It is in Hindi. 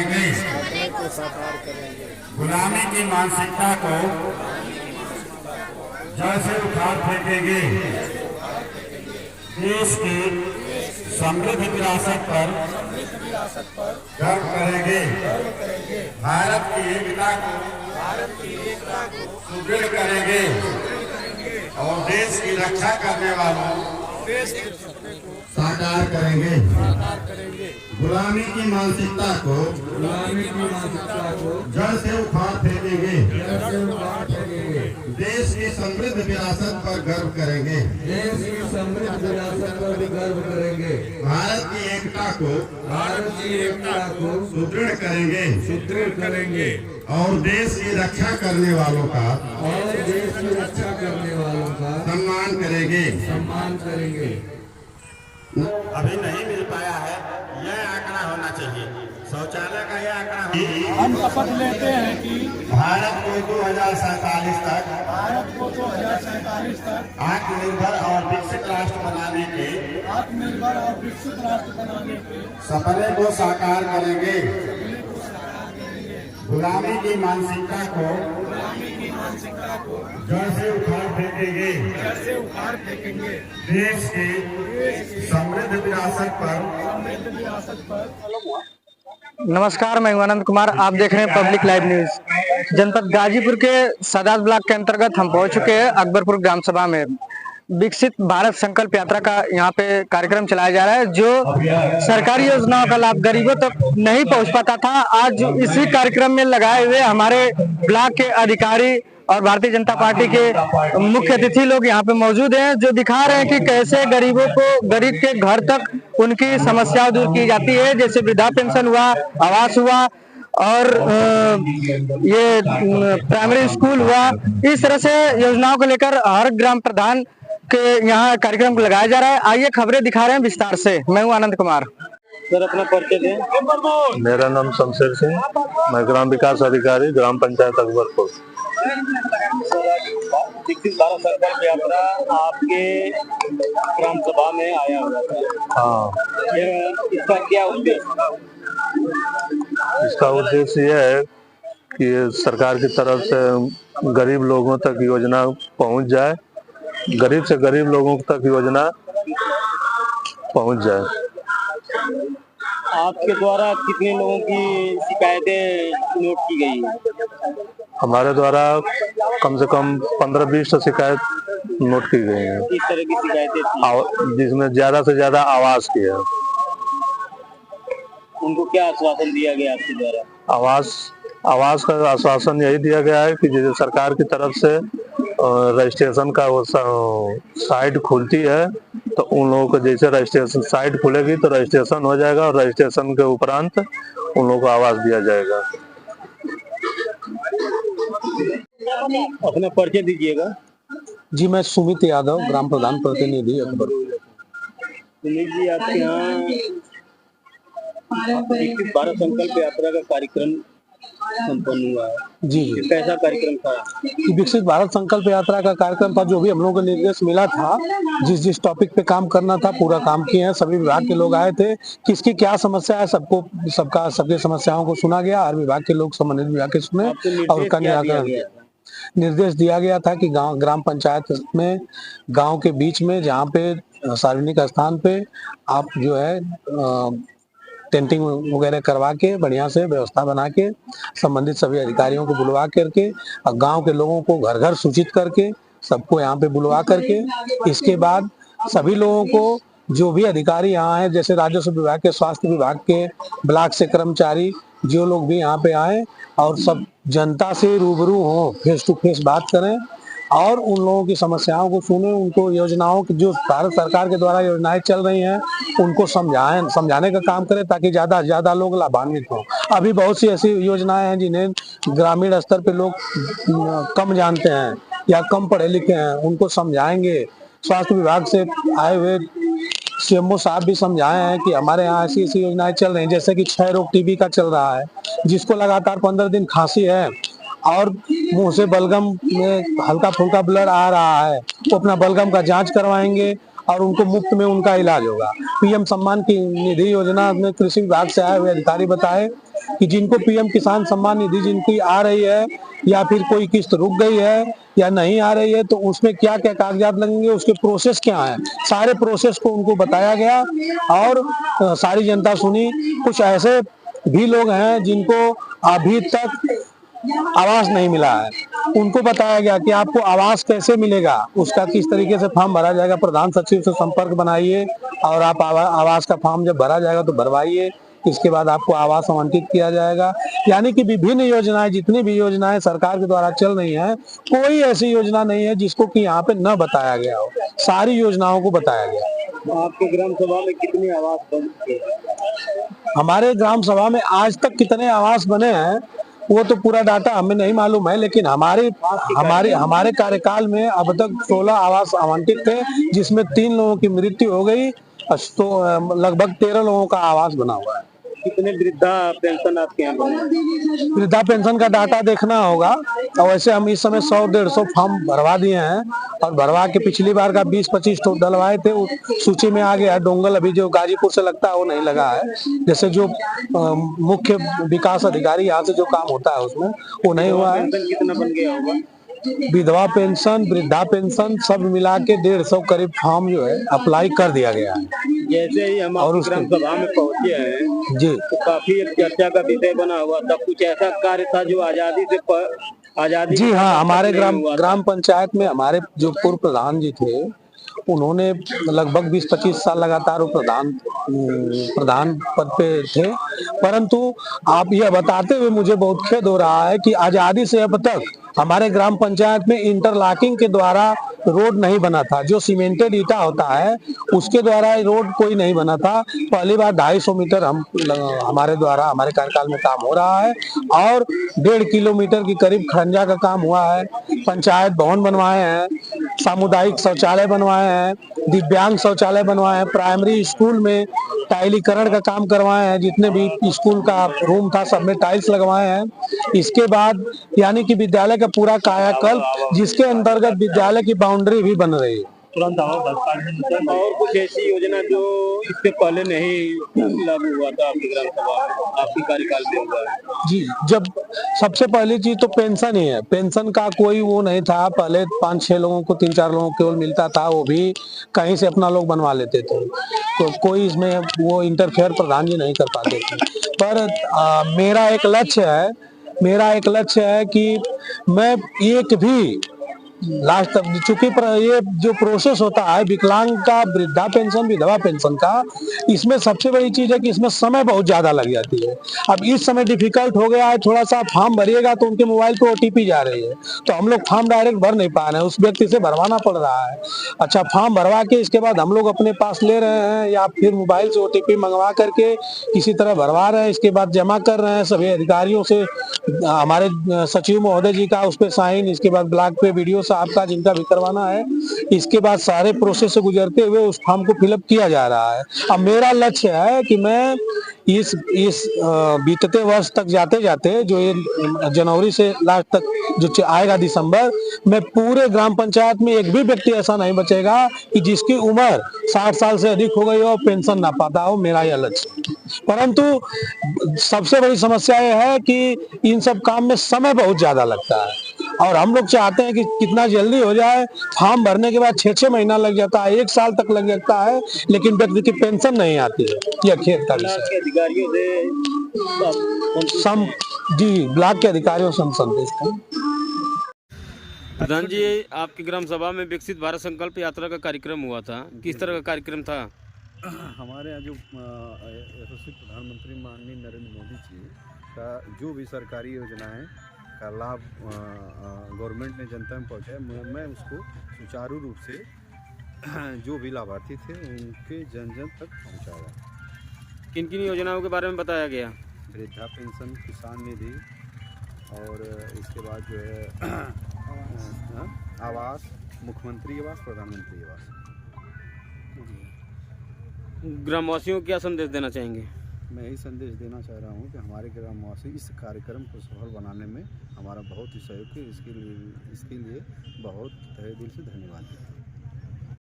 करेंगे, गुलामी की मानसिकता को जड़ से उखाड़ फेंकेंगे, देश की समृद्ध विरासत पर गर्व करेंगे, भारत की एकता को सुदृढ़ करेंगे और देश की रक्षा करने वालों साकार करेंगे। गुलामी की मानसिकता को जड़ से उखाड़ फेंकेंगे, देश की समृद्ध विरासत पर गर्व करेंगे, भारत की एकता को सुदृढ़ करेंगे और देश की रक्षा करने वालों का सम्मान करेंगे। अभी नहीं मिल पाया है, यह आंकड़ा होना चाहिए, शौचालय का यह आंकड़ा। हम शपथ लेते हैं कि भारत को 2047 तक आत्मनिर्भर और विकसित राष्ट्र बनाने के सपने को साकार करेंगे, गुलामी की मानसिकता को जड़ से उखाड़ फेंकेंगे, देश की समृद्ध विरासत पर। नमस्कार, मैं आनंद कुमार, आप देख रहे हैं पब्लिक लाइव न्यूज। जनपद गाजीपुर के सदात ब्लॉक के अंतर्गत हम पहुंच चुके हैं अकबरपुर ग्राम सभा में। विकसित भारत संकल्प यात्रा का यहाँ पे कार्यक्रम चलाया जा रहा है, जो सरकारी योजनाओं का लाभ गरीबों तक नहीं पहुंच पाता था। आज इसी कार्यक्रम में लगाए हुए हमारे ब्लॉक के अधिकारी और भारतीय जनता पार्टी के मुख्य अतिथि लोग यहाँ पे मौजूद हैं, जो दिखा रहे हैं कि कैसे गरीबों को, गरीब के घर तक उनकी समस्याएं दूर की जाती है। जैसे वृद्धा पेंशन हुआ, आवास हुआ और ये प्राइमरी स्कूल हुआ। इस तरह से योजनाओं को लेकर हर ग्राम प्रधान के यहाँ कार्यक्रम लगाया जा रहा है। आइए खबरें दिखा रहे हैं विस्तार से। मैं हूँ आनंद कुमार। सर, अपना परिचय दें। मेरा नाम शमशेर सिंह, मैं ग्राम विकास अधिकारी, ग्राम पंचायत अकबरपुर। विकसित भारत संकल्प यात्रा आपके ग्राम सभा में आया हुआ है। हाँ, इसका क्या उद्देश्य? इसका उद्देश्य यह है कि सरकार की तरफ से गरीब लोगों तक योजना पहुंच जाए, गरीब से गरीब लोगों तक योजना पहुंच जाए। आपके द्वारा कितने लोगों की शिकायतें नोट की गई है? हमारे द्वारा कम से कम 15-20 शिकायत नोट की गई है। किस तरह की शिकायतें थी? जिसमें ज्यादा से ज्यादा आवास की है। उनको क्या आश्वासन दिया गया आपके द्वारा? आवास का आश्वासन यही दिया गया है कि जैसे सरकार की तरफ से रजिस्ट्रेशन का वो साइट खुलती है, तो उन लोगों को जैसे रजिस्ट्रेशन साइट खुलेगी तो रजिस्ट्रेशन हो जाएगा और रजिस्ट्रेशन के उपरांत उन लोगों को आवास दिया जाएगा। अपना परिचय दीजिएगा। जी, मैं सुमित यादव, ग्राम प्रधान प्रतिनिधि अकबरपुर। सुमित जी, आपके यहाँ विकसित भारत संकल्प यात्रा का कार्यक्रम संपन्न हुआ है। जी, कैसा कार्यक्रम था? विकसित भारत संकल्प यात्रा का कार्यक्रम था, जो भी हम लोगों को निर्देश मिला था, जिस टॉपिक पे काम करना था पूरा काम किए हैं। सभी विभाग के लोग आए थे, किसकी क्या समस्या है सबकी समस्याओं को सुना गया। हर विभाग के लोग संबंधित विभाग के सुने और उसका निराकरण निर्देश दिया गया था कि ग्राम पंचायत में, गाँव के बीच में, जहाँ पे सार्वजनिक स्थान पे आप जो है टेंटिंग वगैरह करवा के बढ़िया से व्यवस्था बना के संबंधित सभी अधिकारियों को बुलवा करके और गांव के लोगों को घर घर सूचित करके सबको यहाँ पे बुलवा करके, इसके बाद सभी लोगों को, जो भी अधिकारी यहाँ हैं, जैसे राजस्व विभाग के, स्वास्थ्य विभाग के, ब्लॉक से कर्मचारी, जो लोग भी यहाँ पे आए और सब जनता से रूबरू हो, फेस टू फेस बात करें और उन लोगों की समस्याओं को सुने, उनको योजनाओं की, जो भारत सरकार के द्वारा योजनाएं चल रही हैं, उनको समझाने का काम करें, ताकि ज्यादा से ज्यादा लोग लाभान्वित हों। अभी बहुत सी ऐसी योजनाएं हैं जिन्हें ग्रामीण स्तर पे लोग कम जानते हैं या कम पढ़े लिखे हैं, उनको समझाएंगे। स्वास्थ्य विभाग से आए हुए सीएमओ साहब भी समझाए हैं कि हमारे यहाँ ऐसी ऐसी योजनाएं चल रही हैं, जैसे कि क्षय रोग टीबी का चल रहा है, जिसको लगातार 15 दिन खांसी है और मुंह से बलगम में हल्का फुल्का ब्लड आ रहा है, वो अपना बलगम का जांच करवाएंगे और उनको मुफ्त में उनका इलाज होगा। पीएम सम्मान की निधि योजना में कृषि विभाग से आए हुए अधिकारी बताए कि जिनको पीएम किसान सम्मान निधि जिनकी आ रही है या फिर कोई किस्त रुक गई है या नहीं आ रही है तो उसमें क्या क्या कागजात लगेंगे, उसके प्रोसेस क्या है, सारे प्रोसेस को उनको बताया गया और सारी जनता सुनी। कुछ ऐसे भी लोग हैं जिनको अभी तक आवास नहीं मिला है, उनको बताया गया कि आपको आवास कैसे मिलेगा, उसका किस तरीके से फॉर्म भरा जाएगा। प्रधान सचिव से संपर्क बनाइए और आप आवास का फॉर्म जब भरा जाएगा तो भरवाइए, इसके बाद आपको आवास आवंटित किया जाएगा। यानी कि विभिन्न योजनाएं, जितनी भी योजनाएं सरकार के द्वारा चल रही हैं, कोई ऐसी योजना नहीं है जिसको कि यहाँ पे न बताया गया हो, सारी योजनाओं को बताया गया। आपके ग्राम सभा में कितने आवास बन चुके हैं? हमारे ग्राम सभा में आज तक कितने आवास बने हैं वो तो पूरा डाटा हमें नहीं मालूम है, लेकिन हमारे कार्यकाल में अब तक 16 आवास आवंटित थे, जिसमें 3 लोगों की मृत्यु हो गई, तो लगभग 13 लोगों का आवास बना हुआ है। कितने वृद्धा पेंशन आपके यहाँ बने? वृद्धा पेंशन का डाटा देखना होगा और वैसे हम इस समय 100-150 फॉर्म भरवा दिए हैं और भरवा के पिछली बार का 20-25 तो डलवाए थे, सूची में आ गया। डोंगल अभी जो गाजीपुर से लगता है वो नहीं लगा है, जैसे जो मुख्य विकास अधिकारी यहाँ से जो काम होता है उसमें वो नहीं हुआ है। कितना बन गया होगा? विधवा पेंशन, वृद्धा पेंशन सब मिला के 150 करीब फॉर्म जो है अप्लाई कर दिया गया है। जैसे ही हम और आपकी ग्राम सभा में पहुंचे हैं जी तो काफी एक चर्चा का विषय बना हुआ था, कुछ ऐसा कार्य था जो आजादी जी हाँ, हमारे नहीं हुआ था। ग्राम पंचायत में हमारे जो पूर्व प्रधान जी थे उन्होंने लगभग 20-25 साल लगातार वो प्रधान पद पे थे, परंतु आप यह बताते हुए मुझे बहुत खेद हो रहा है कि आजादी से अब तक हमारे ग्राम पंचायत में इंटरलॉकिंग के द्वारा रोड नहीं बना था। जो सीमेंटेड ईटा होता है उसके द्वारा रोड कोई नहीं बना था। पहली बार 250 मीटर हमारे द्वारा हमारे कार्यकाल में काम हो रहा है और 1.5 किलोमीटर की करीब खरंजा का काम हुआ है। पंचायत भवन बनवाए हैं, सामुदायिक शौचालय बनवाए हैं, दिव्यांग शौचालय बनवाए हैं, प्राइमरी स्कूल में टाइलीकरण का काम करवाए हैं, जितने भी स्कूल का रूम था सब में टाइल्स लगवाए हैं। इसके बाद यानी कि विद्यालय का पूरा कायाकल्प, जिसके अंतर्गत विद्यालय की बाउंड्री भी बन रही है। और कुछ ऐसी योजना जो इससे पहले नहीं लागू हुआ था आपकी ग्राम सभा में, आपकी कार्यकाल में हुआ है? जी, जब सबसे पहली चीज तो पेंशन ही है। पेंशन का कोई वो नहीं था, पहले 5-6 लोगों को 3-4 लोगों को केवल मिलता था, वो भी कहीं से अपना लोग बनवा लेते थे, तो कोई इसमें वो इंटरफेयर प्रधान जी नहीं कर पाते थे। पर मेरा एक लक्ष्य है कि मैं एक भी लास्ट तक, चूंकि ये जो प्रोसेस होता है विकलांग का, वृद्धा पेंशन, विधवा पेंशन का, इसमें सबसे बड़ी चीज है कि इसमें समय बहुत ज्यादा लग जाती है। अब इस समय डिफिकल्ट हो गया है, थोड़ा सा फॉर्म भरिएगा तो उनके मोबाइल पे OTP जा रही है, तो हम लोग फॉर्म डायरेक्ट भर नहीं पा रहे हैं, उस व्यक्ति से भरवाना पड़ रहा है। अच्छा, फॉर्म भरवा के इसके बाद हम लोग अपने पास ले रहे हैं या फिर मोबाइल से OTP मंगवा करके किसी तरह भरवा रहे हैं, इसके बाद जमा कर रहे हैं सभी अधिकारियों से, हमारे सचिव महोदय जी का उस पर साइन, इसके बाद ब्लॉक पे वीडियो आपका जिनका भी करवाना है, इसके बाद सारे प्रोसेस से गुजरते हुए उस फॉर्म को फिलअप किया जा रहा है। अब मेरा लक्ष्य है कि मैं इस बीतते वर्ष तक जाते जाते, जो ये जनवरी से लास्ट तक जो आएगा दिसंबर में, पूरे ग्राम पंचायत में एक भी व्यक्ति ऐसा नहीं बचेगा कि जिसकी उम्र 60 साल से अधिक हो गई हो और पेंशन ना पाता हो। मेरा यह लक्ष्य। परंतु सबसे बड़ी समस्या यह है कि इन सब काम में समय बहुत ज्यादा लगता है और हम लोग चाहते हैं कि कितना जल्दी हो जाए। फॉर्म भरने के बाद 6-6 महीना लग जाता है, 1 साल तक लग जाता है, लेकिन व्यक्ति की पेंशन नहीं आती है। यह खेद का विषय है। अधिकारियों से जी, ब्लॉक के अधिकारियों से हम संतुष्ट हैं। प्रधान जी, आपकी ग्राम सभा में विकसित भारत संकल्प यात्रा का कार्यक्रम हुआ था, किस तरह का कार्यक्रम था? हमारे यहाँ जो यशस्वी प्रधानमंत्री माननीय नरेंद्र मोदी जी का जो भी सरकारी योजनाएं का लाभ गवर्नमेंट ने जनता में पहुँचाया, मैं उसको सुचारू रूप से जो भी लाभार्थी थे उनके जन जन तक पहुँचाया। किन किन योजनाओं के बारे में बताया गया? वृद्धा पेंशन, किसान निधि और इसके बाद जो है आवास, मुख्यमंत्री आवास, प्रधानमंत्री आवास। ग्रामवासियों को क्या संदेश देना चाहेंगे? मैं यही संदेश देना चाह रहा हूँ कि हमारे ग्रामवासी इस कार्यक्रम को सफल बनाने में हमारा बहुत ही सहयोग है। इसके लिए बहुत तहे दिल से धन्यवाद देता हूँ।